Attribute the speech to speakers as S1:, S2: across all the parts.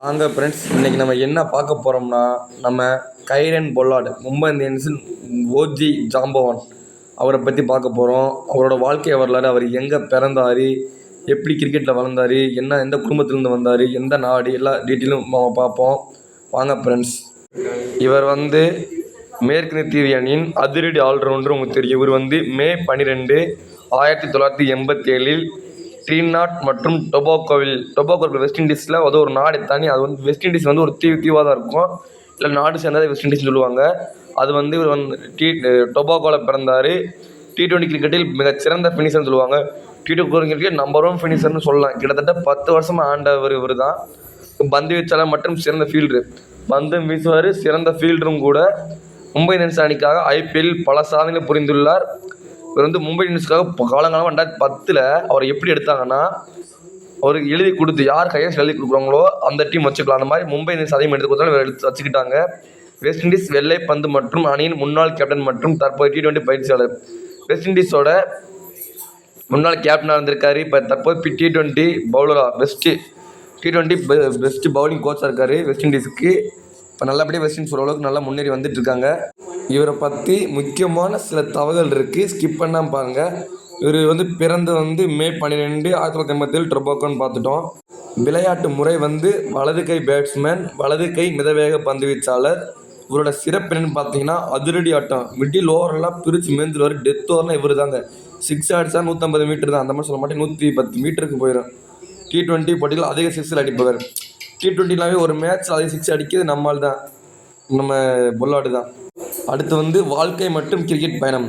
S1: வாங்க ஃப்ரெண்ட்ஸ், இன்றைக்கி நம்ம என்ன பார்க்க போகிறோம்னா, நம்ம கைரன் பொல்லார்ட் மும்பை இந்தியன்ஸின் ஓஜி ஜாம்பவான் அவரை பற்றி பார்க்க போகிறோம். அவரோட வாழ்க்கை வரலாறு, அவர் எங்கே பிறந்தார், எப்படி கிரிக்கெட்டில் வளர்ந்தார், எந்த குடும்பத்திலேருந்து வந்தார், எந்த நாடு, எல்லா டீட்டெயிலும் நம்ம பார்ப்போம். வாங்க ஃப்ரெண்ட்ஸ். இவர் மேற்கு தீவு அணியின் அதிரடி ஆல்ரவுண்டர். உங்களுக்கு தெரியும். இவர் மே 12, 1987 ட்ரினிடாட் மற்றும் டொபாகோ வெஸ்ட் இண்டீஸில் ஒரு நாடு தனி. அது வெஸ்ட் இண்டீஸ் ஒரு தீவாக தான் இருக்கும். இல்லை நாடு சேர்ந்தது வெஸ்ட் இண்டீஸ்னு சொல்லுவாங்க. அது இவர் டொபாகோவில் பிறந்தார். T20 கிரிக்கெட்டில் மிகச்சிறந்த ஃபினிஷர்னு சொல்லுவாங்க. T20 கிரிக்கெட் நம்பர் 1 ஃபினிஷர்னு சொல்லலாம். கிட்டத்தட்ட 10 வருஷமாக ஆண்டவர் இவர் தான். பந்து வீச்சாளர் மற்றும் சிறந்த ஃபீல்டரு. பந்தும் வீசுவார், சிறந்த ஃபீல்டரும் கூட. மும்பை இந்தியன்ஸ் அணிக்காக IPL பல சாதனைகளை புரிந்துள்ளார். இவர் மும்பை இந்தியன்ஸுக்காக காலங்காலம் 2010 அவர் எப்படி எடுத்தாங்கன்னா, அவர் எழுதி கொடுத்து யார் கையெழுத்து எழுதி கொடுக்குறாங்களோ அந்த டீம் வச்சுக்கலாம். அந்த மாதிரி மும்பை இந்தியன்ஸ் அதையும் எடுத்து கொடுத்தாலும் இவர் எடுத்து வச்சுக்கிட்டாங்க. வெஸ்ட் இண்டீஸ் வெள்ளை பந்து மற்றும் அணியின் முன்னாள் கேப்டன் மற்றும் தற்போது T20 பயிற்சியாளர். வெஸ்ட் இண்டீஸோட முன்னாள் கேப்டனாக இருந்திருக்காரு. இப்போ தற்போது T20 பவுலராக T20 பெஸ்ட் பவுலிங் கோச்சாக இருக்கார் வெஸ்ட் இண்டீஸுக்கு. இப்போ நல்லபடியாக வெஸ்ட் இண்டீஸ் ஓரளவுக்கு நல்லா முன்னேறி வந்துட்டு இருக்காங்க. இவரை பற்றி முக்கியமான சில தகவல்கள் இருக்குது, ஸ்கிப் பண்ணாமல் பாருங்கள். இவர் பிறந்து மே 12, 1987 டொபாகோன்னு பார்த்துட்டோம். விளையாட்டு முறை வலது கை பேட்ஸ்மேன், வலது கை மிதவேக பந்து வீச்சாளர். இவரோட சிறப்பு என்னன்னு பார்த்தீங்கன்னா, அதிரடி ஆட்டம். மிடில் ஓவரெல்லாம் பிரித்து மேய்ந்துருவார். டெத் ஓவர்னால் இவர் தாங்க. 6 அடிச்சா 150 மீட்டர் தான், அந்த மாதிரி சொல்ல மாட்டேன், 110 மீட்டருக்கு போயிடும். T20 போட்டிகள் அதிக 6 அடிப்பவர். T20லாவே ஒரு மேட்ச் அதிக 6 அடிக்கிறது நம்மால் தான், நம்ம பொல்லார்ட் தான். அடுத்து வாழ்க்கை மற்றும் கிரிக்கெட் பயணம்.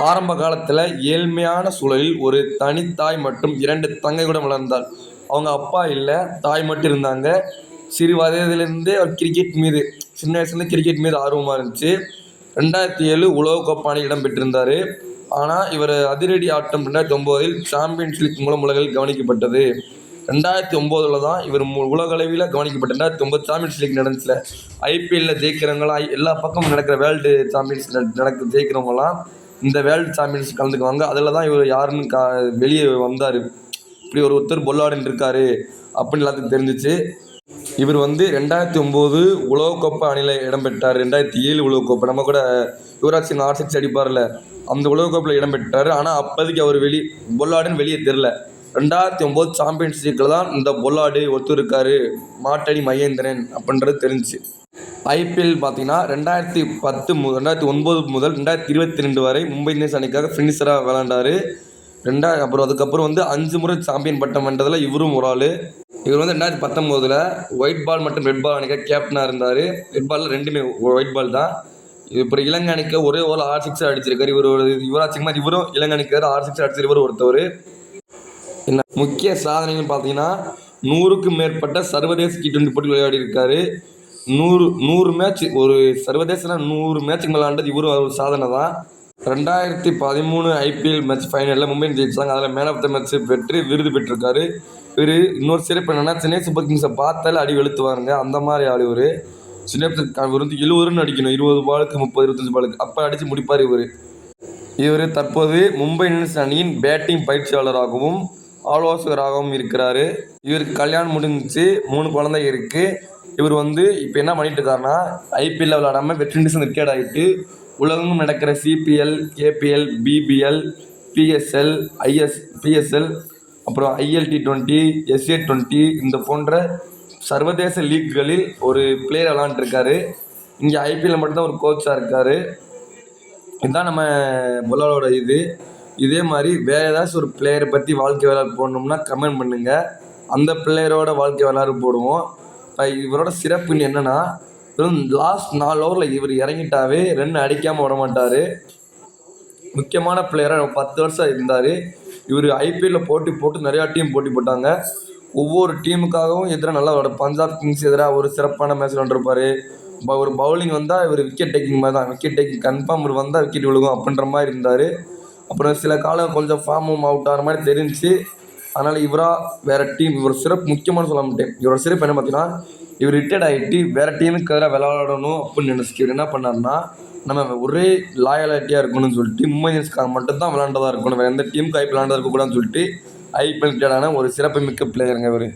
S1: ஆரம்ப காலத்தில் ஏழ்மையான சூழலில் ஒரு தனித்தாய் மற்றும் 2 தங்கையுடன் வளர்ந்தார். அவங்க அப்பா இல்லை, தாய் மட்டும் இருந்தாங்க. சிறு வயதிலிருந்தே அவர் சின்ன வயசுலேருந்து கிரிக்கெட் மீது ஆர்வமாக இருந்துச்சு. 2007 உலகக்கோப்பை அணியில் இடம் பெற்றிருந்தார். ஆனால் இவர் அதிரடி ஆட்டம் 2009 சாம்பியன்ஸ் லீக் மூலம் உலகில் கவனிக்கப்பட்டது. 2009 தான் இவர் உலக அளவில் கவனிக்கப்பட்ட. 2009 சாம்பியன்ஸ் லீக் நடந்துச்சுல, IPL ஜெயிக்கிறவங்களாம் எல்லா பக்கமும் நடக்கிற வேர்ல்டு சாம்பியன்ஸ் ஜெயிக்கிறவங்களாம் இந்த வேர்ல்டு சாம்பியன்ஸ் கலந்துக்குவாங்க. அதில் தான் இவர் யாருன்னு வெளியே வந்தார். இப்படி ஒருத்தர் பொல்லார்டுன்னு இருக்கார் அப்படின்னு எல்லாத்துக்கும் தெரிஞ்சிச்சு. இவர் 2009 உலகக்கோப்பை அணியில் இடம்பெற்றார். 2007 உலகக்கோப்பை, நம்ம கூட யுவராஜ் சிங் 6 அடிப்பார்ல, அந்த உலகக்கோப்பையில் இடம்பெற்றார். ஆனால் அப்போதைக்கு அவர் பொல்லார்டுன்னு வெளியே தெரில. 2009 சாம்பியன்ஸ் லீக்கில் தான் இந்த பொல்லார்டு இருக்கார், மாட்டடி மகேந்திரன் அப்படின்றது தெரிஞ்சிச்சு. IPL பார்த்தீங்கன்னா 2009 முதல் 2022 வரை மும்பை இந்தியன்ஸ் அணிக்காக ஃபினிஷராக விளையாண்டார். அதுக்கப்புறம் 5 முறை சாம்பியன் பட்டம் வென்றதில் இவரும் ஒரு ஆள். இவர் 2019 ஒயிட் பால் மற்றும் ரெட் பால் அணிக்காக கேப்டனாக இருந்தார். ரெட் பாலில் 2மே ஒயிட் பால் தான். இப்போ இலங்கை அணிக்கு ஒரே ஒரு 6 அடிச்சிருக்காரு. யுவராஜ் சிங் மாதிரி இவரும் இலங்கை அணிக்கார் 6 அடிச்சிருக்கார். இவர் ஒருத்தவர். என்ன முக்கிய சாதனைகள் பார்த்தீங்கன்னா, 100க்கும் மேற்பட்ட சர்வதேச T20 போட்டி விளையாடி இருக்காரு. 100 மேட்ச், ஒரு சர்வதேச 100 மேட்சுக்கு விளையாண்டது இவரும் ஒரு சாதனை தான். 2013 IPL மேட்ச் ஃபைனலில் மும்பை ஜெயிச்சாங்க. அதில் மேன் ஆஃப் த மேட்ச் பெற்று விருது பெற்றிருக்காரு. இவர் இன்னொரு சிறப்பு என்னன்னா, சென்னை சூப்பர் கிங்ஸை பார்த்தாலே அடி வெளுத்துவாருங்க, அந்த மாதிரி ஆள் இவர். சின்ன இவர் 70 அடிக்கணும், 20 பாலுக்கு 30, 25 பாலுக்கு, அப்போ அடித்து முடிப்பார் இவர். தற்போது மும்பை இந்தியன்ஸ் அணியின் பேட்டிங் பயிற்சியாளராகவும் ஆலோசகராகவும் இருக்கிறாரு. இவருக்கு கல்யாணம் முடிஞ்சிச்சு, 3 குழந்தை இருக்குது. இவர் இப்போ என்ன பண்ணிட்டு இருக்காருன்னா, IPL விளையாடாமல் வெஸ்ட் இண்டீஸ் ரிட்டையர்ட் ஆகிட்டு உலகமும் நடக்கிற CPL, KPL, BBL, PSL, PSL, அப்புறம் ILT20, SA20 இந்த போன்ற சர்வதேச லீக்குகளில் ஒரு பிளேயர் விளாண்டுருக்காரு. இங்கே IPL மட்டும்தான் ஒரு கோச்சாக இருக்கார். இதுதான் நம்ம பொல்லார்டோட இதே மாதிரி வேறு ஏதாச்சும் ஒரு பிளேயரை பற்றி வாழ்க்கை வரலாறு போடணும்னா கமெண்ட் பண்ணுங்கள், அந்த பிளேயரோட வாழ்க்கை வரலாறு போடுவோம். இவரோட சிறப்பு என்னென்னா, லாஸ்ட் 4 ஓவரில் இவர் இறங்கிட்டாவே ரன் அடிக்காமல் விட மாட்டார். முக்கியமான பிளேயராக 10 வருஷம் இருந்தார். இவர் IPL போட்டு நிறையா டீம் போட்டி போட்டாங்க. ஒவ்வொரு டீமுக்காகவும் எதிராக நல்லா விளையாட. பஞ்சாப் கிங்ஸ் எதிராக ஒரு சிறப்பான மேட்ச் விளாண்டுருப்பார். ஒரு பவுலிங் வந்தால் இவர் விக்கெட் டேக்கிங் மாதிரி தான், விக்கெட் டேக்கிங் கன்ஃபார்ம் இவர் வந்தால் விக்கெட் விழுகும் அப்படின்ற மாதிரி இருந்தார். அப்புறம் சில காலம் கொஞ்சம் ஃபார்மும் அவுட் ஆகிற மாதிரி தெரிஞ்சு, அதனால் வேறு டீம் இவர் சிறப்பு முக்கியமான சொல்ல மாட்டேன். இவரோட சிறப்பு என்ன பார்த்தீங்கன்னா, இவர் ரிட்டையர்ட் ஆகிட்டு வேறு டீமுக்கு எதிராக விளையாடணும் அப்படின்னு நினச்சி இவர் என்ன பண்ணார்னா, நம்ம ஒரே லாயலிட்டியாக இருக்கணும்னு சொல்லிட்டு மும்பை இந்தியன்ஸ்காக மட்டும்தான் விளையாண்டதாக இருக்கணும், வேறு எந்த டீமுக்கு IPL விளையாண்டதாக இருக்கக்கூடாதுன்னு சொல்லிட்டு IPL ரிட்டையர்டான ஒரு சிறப்பு மிக்க பிளேயருங்க இவர்.